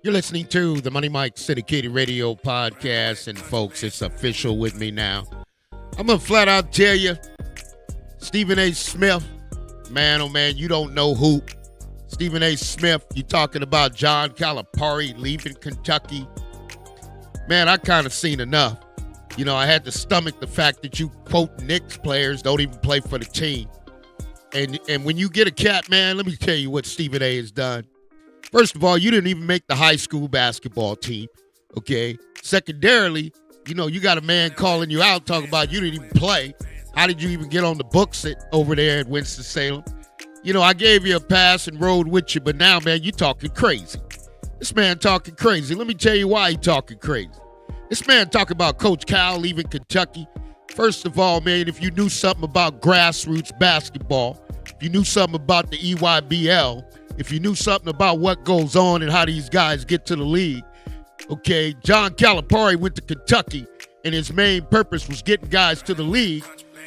You're listening to the Money Mike Syndicated Radio Podcast, and folks, it's official with me now. I'm going to flat out tell you, Stephen A. Smith, man, oh man, you don't know who. Stephen A. Smith, you talking about John Calipari leaving Kentucky. Man, I kind of seen enough. You know, I had to stomach the fact that you quote Knicks players don't even play for the team. And when you get a cat, man, let me tell you what Stephen A. has done. First of all, you didn't even make the high school basketball team, okay? Secondarily, you know, you got a man calling you out, talking about you didn't even play. How did you even get on the books over there at Winston-Salem? You know, I gave you a pass and rode with you, but now, man, you talking crazy. This man talking crazy. Let me tell you why he talking crazy. This man talking about Coach Cal leaving Kentucky. First of all, man, if you knew something about grassroots basketball, if you knew something about the EYBL, if you knew something about what goes on and how these guys get to the league, okay, John Calipari went to Kentucky, and his main purpose was getting guys to the league,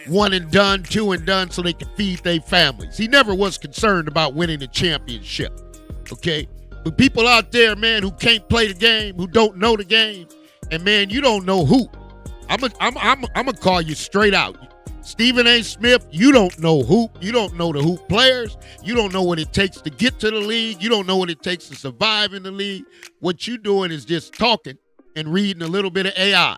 one and done, two and done, so they could feed their families. He never was concerned about winning a championship, okay? But people out there, man, who can't play the game, who don't know the game, and, man, you don't know who. I'm gonna call you straight out. Stephen A. Smith, you don't know hoop. You don't know the hoop players. You don't know what it takes to get to the league. You don't know what it takes to survive in the league. What you doing is just talking and reading a little bit of AI.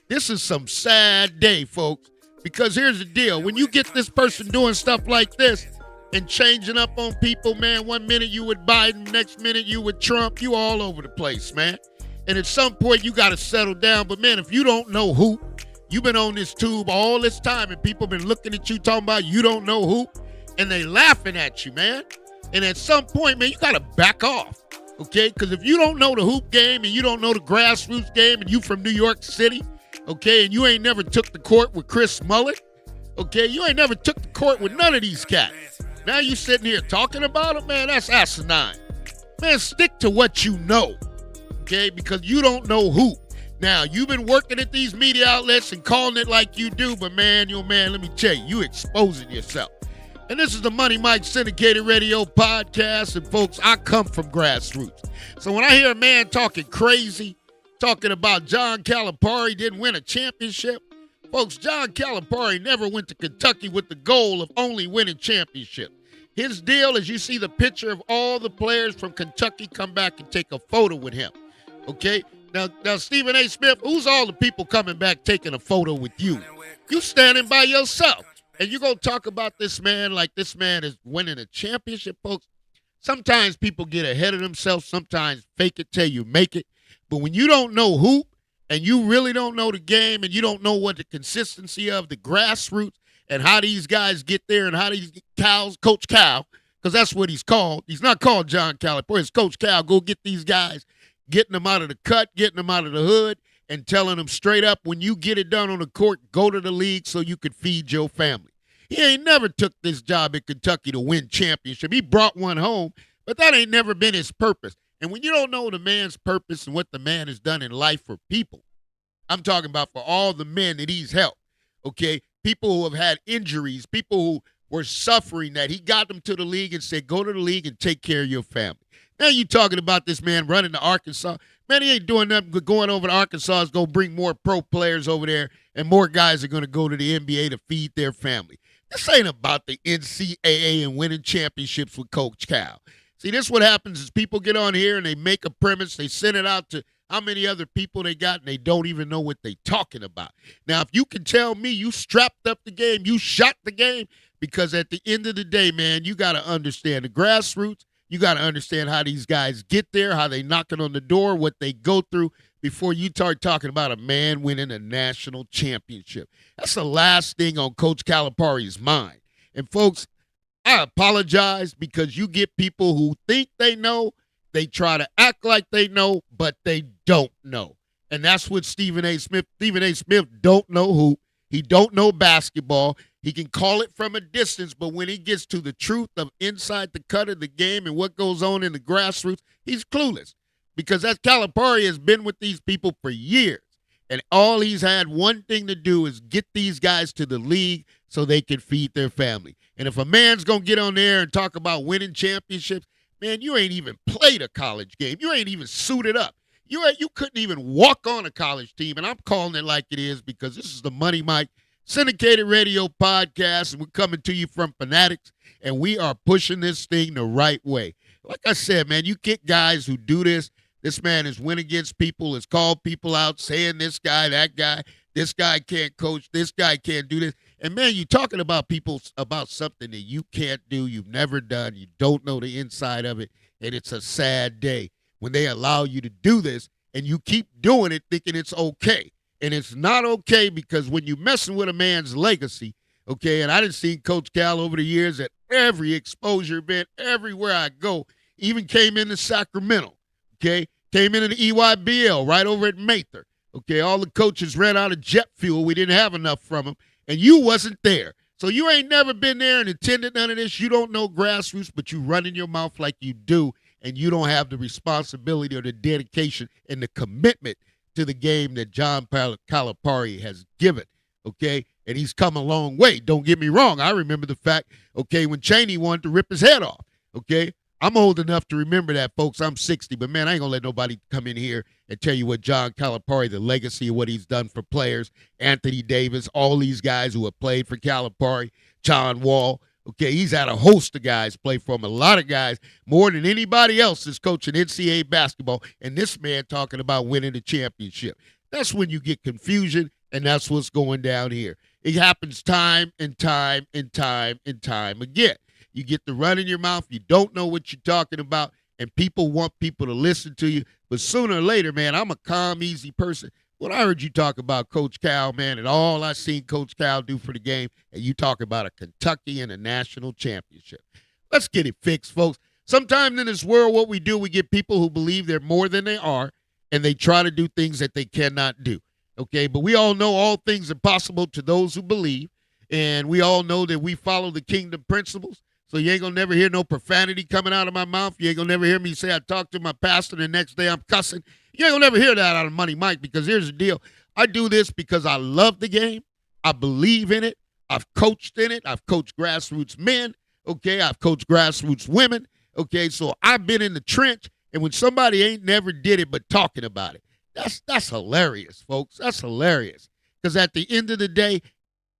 This is some sad day, folks, because here's the deal. When you get this person doing stuff like this and changing up on people, man, one minute you with Biden, next minute you with Trump, you all over the place, man. And at some point you got to settle down. But, man, if you don't know hoop, you've been on this tube all this time, and people been looking at you talking about you don't know hoop, and they laughing at you, man. And at some point, man, you got to back off, okay? Because if you don't know the hoop game and you don't know the grassroots game and you from New York City, okay, and you ain't never took the court with Chris Mullet, okay, you ain't never took the court with none of these cats. Now you sitting here talking about them, man, that's asinine. Man, stick to what you know, okay, because you don't know hoop. Now, you've been working at these media outlets and calling it like you do, but, man, let me tell you, you exposing yourself. And this is the Money Mike Syndicated Radio Podcast, and, folks, I come from grassroots. So when I hear a man talking crazy, talking about John Calipari didn't win a championship, folks, John Calipari never went to Kentucky with the goal of only winning championships. His deal is you see the picture of all the players from Kentucky come back and take a photo with him, okay? Now, Stephen A. Smith, who's all the people coming back taking a photo with you? You standing by yourself. And you're going to talk about this man like this man is winning a championship, folks. Sometimes people get ahead of themselves. Sometimes fake it till you make it. But when you don't know hoop and you really don't know the game and you don't know what the consistency of the grassroots and how these guys get there and how these cows, Coach Cal, because that's what he's called. He's not called John Calipari. It's Coach Cal. Go get these guys. Getting them out of the cut, getting them out of the hood, and telling them straight up, when you get it done on the court, go to the league so you can feed your family. He ain't never took this job in Kentucky to win championship. He brought one home, but that ain't never been his purpose. And when you don't know the man's purpose and what the man has done in life for people, I'm talking about for all the men that he's helped, okay? People who have had injuries, people who were suffering, that he got them to the league and said, go to the league and take care of your family. Now you talking about this man running to Arkansas. Man, he ain't doing nothing but going over to Arkansas is going to bring more pro players over there, and more guys are going to go to the NBA to feed their family. This ain't about the NCAA and winning championships with Coach Cal. See, this what happens is people get on here and they make a premise. They send it out to how many other people they got, and they don't even know what they talking about. Now, if you can tell me you strapped up the game, you shot the game, because at the end of the day, man, you got to understand the grassroots. You got to understand how these guys get there, how they knocking on the door, what they go through before you start talking about a man winning a national championship. That's the last thing on Coach Calipari's mind. And, folks, I apologize because you get people who think they know, they try to act like they know, but they don't know. And that's what Stephen A. Smith. Stephen A. Smith don't know hoop. He don't know basketball. He can call it from a distance, but when he gets to the truth of inside the cut of the game and what goes on in the grassroots, he's clueless. Because that Calipari has been with these people for years. And all he's had one thing to do is get these guys to the league so they can feed their family. And if a man's going to get on there and talk about winning championships, Man, you ain't even played a college game. You ain't even suited up. You couldn't even walk on a college team, and I'm calling it like it is because this is the Money Mike syndicated radio podcast, and we're coming to you from Fanatics, and we are pushing this thing the right way. Like I said, man, you get guys who do this. This man has went against people, has called people out, saying this guy, that guy, this guy can't coach, this guy can't do this. And, man, you're talking about people about something that you can't do, you've never done, you don't know the inside of it, and it's a sad day when they allow you to do this and you keep doing it thinking it's okay. And it's not okay because when you're messing with a man's legacy, okay, and I done seen Coach Cal over the years at every exposure event, everywhere I go, even came into Sacramento, okay, came into the EYBL right over at Mather, okay, all the coaches ran out of jet fuel. We didn't have enough from them, and you wasn't there. So you ain't never been there and attended none of this. You don't know Grassroots, but you run in your mouth like you do, and you don't have the responsibility or the dedication and the commitment to the game that John Calipari has given, okay? And he's come a long way. Don't get me wrong. I remember the fact, okay, when Cheney wanted to rip his head off, okay? I'm old enough to remember that, folks. I'm 60, but, man, I ain't going to let nobody come in here and tell you what John Calipari, the legacy of what he's done for players, Anthony Davis, all these guys who have played for Calipari, John Wall. Okay, he's had a host of guys play for him, a lot of guys, more than anybody else is coaching NCAA basketball, and this man talking about winning the championship. That's when you get confusion, and that's what's going down here. It happens time and time and time and time again. You get the run in your mouth, you don't know what you're talking about, and people want people to listen to you, but sooner or later, man, I'm a calm, easy person. When I heard you talk about Coach Cal, man, and all I seen Coach Cal do for the game, and you talk about a Kentucky and a national championship. Let's get it fixed, folks. Sometimes in this world, what we do, we get people who believe they're more than they are, and they try to do things that they cannot do, okay? But we all know all things are possible to those who believe, and we all know that we follow the kingdom principles. So you ain't going to never hear no profanity coming out of my mouth. You ain't going to never hear me say I talked to my pastor the next day I'm cussing. You ain't going to never hear that out of Money Mike because here's the deal. I do this because I love the game. I believe in it. I've coached in it. I've coached Grassroots men, okay? I've coached Grassroots women, okay? So I've been in the trench, and when somebody ain't never did it but talking about it, that's hilarious, folks. That's hilarious because at the end of the day,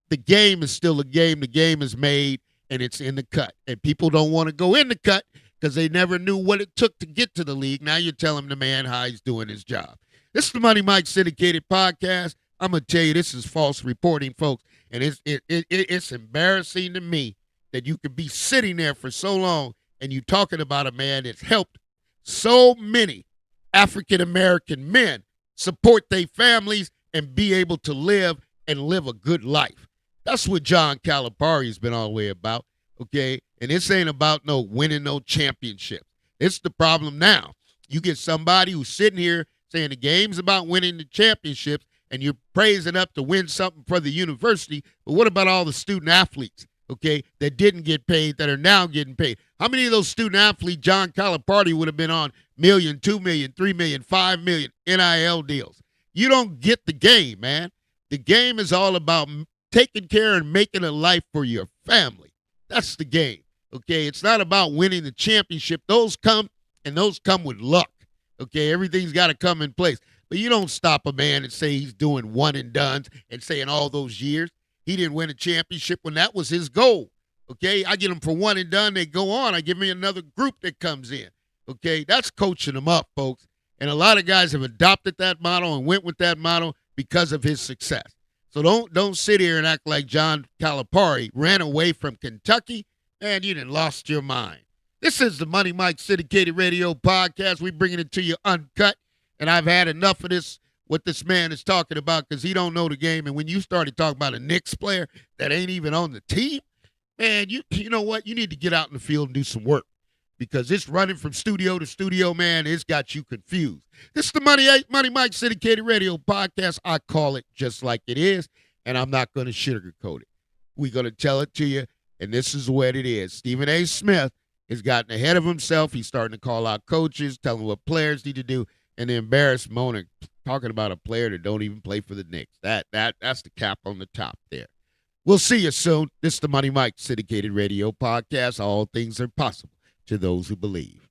the game is still a game. The game is made. And it's in the cut. And people don't want to go in the cut because they never knew what it took to get to the league. Now you're telling the man how he's doing his job. This is the Money Mike syndicated podcast. I'm going to tell you this is false reporting, folks. And it's embarrassing to me that you could be sitting there for so long and you talking about a man that's helped so many African-American men support their families and be able to live a good life. That's what John Calipari has been all the way about, okay? And this ain't about no winning no championship. It's the problem now. You get somebody who's sitting here saying the game's about winning the championships, and you're praising up to win something for the university, but what about all the student athletes, okay, that didn't get paid, that are now getting paid? How many of those student athletes John Calipari would have been on $1 million, $2 million, $3 million, $5 million NIL deals? You don't get the game, man. The game is all about taking care and making a life for your family. That's the game, okay? It's not about winning the championship. Those come with luck, okay? Everything's got to come in place. But you don't stop a man and say he's doing one and dones and saying all those years he didn't win a championship when that was his goal, okay? I get him for one and done. They go on. I give me another group that comes in, okay? That's coaching them up, folks. And a lot of guys have adopted that model and went with that model because of his success. So don't sit here and act like John Calipari ran away from Kentucky. Man, you done lost your mind. This is the Money Mike syndicated radio podcast. We bringing it to you uncut, and I've had enough of this, what this man is talking about, because he don't know the game. And when you started talking about a Knicks player that ain't even on the team, man, you know what? You need to get out in the field and do some work. Because it's running from studio to studio, man, it's got you confused. This is the Money Mike syndicated radio podcast. I call it just like it is, and I'm not going to sugarcoat it. We're going to tell it to you, and this is what it is. Stephen A. Smith has gotten ahead of himself. He's starting to call out coaches, telling what players need to do, and the embarrassed Mona talking about a player that don't even play for the Knicks. That's the cap on the top there. We'll see you soon. This is the Money Mike syndicated radio podcast. All things are possible to those who believe.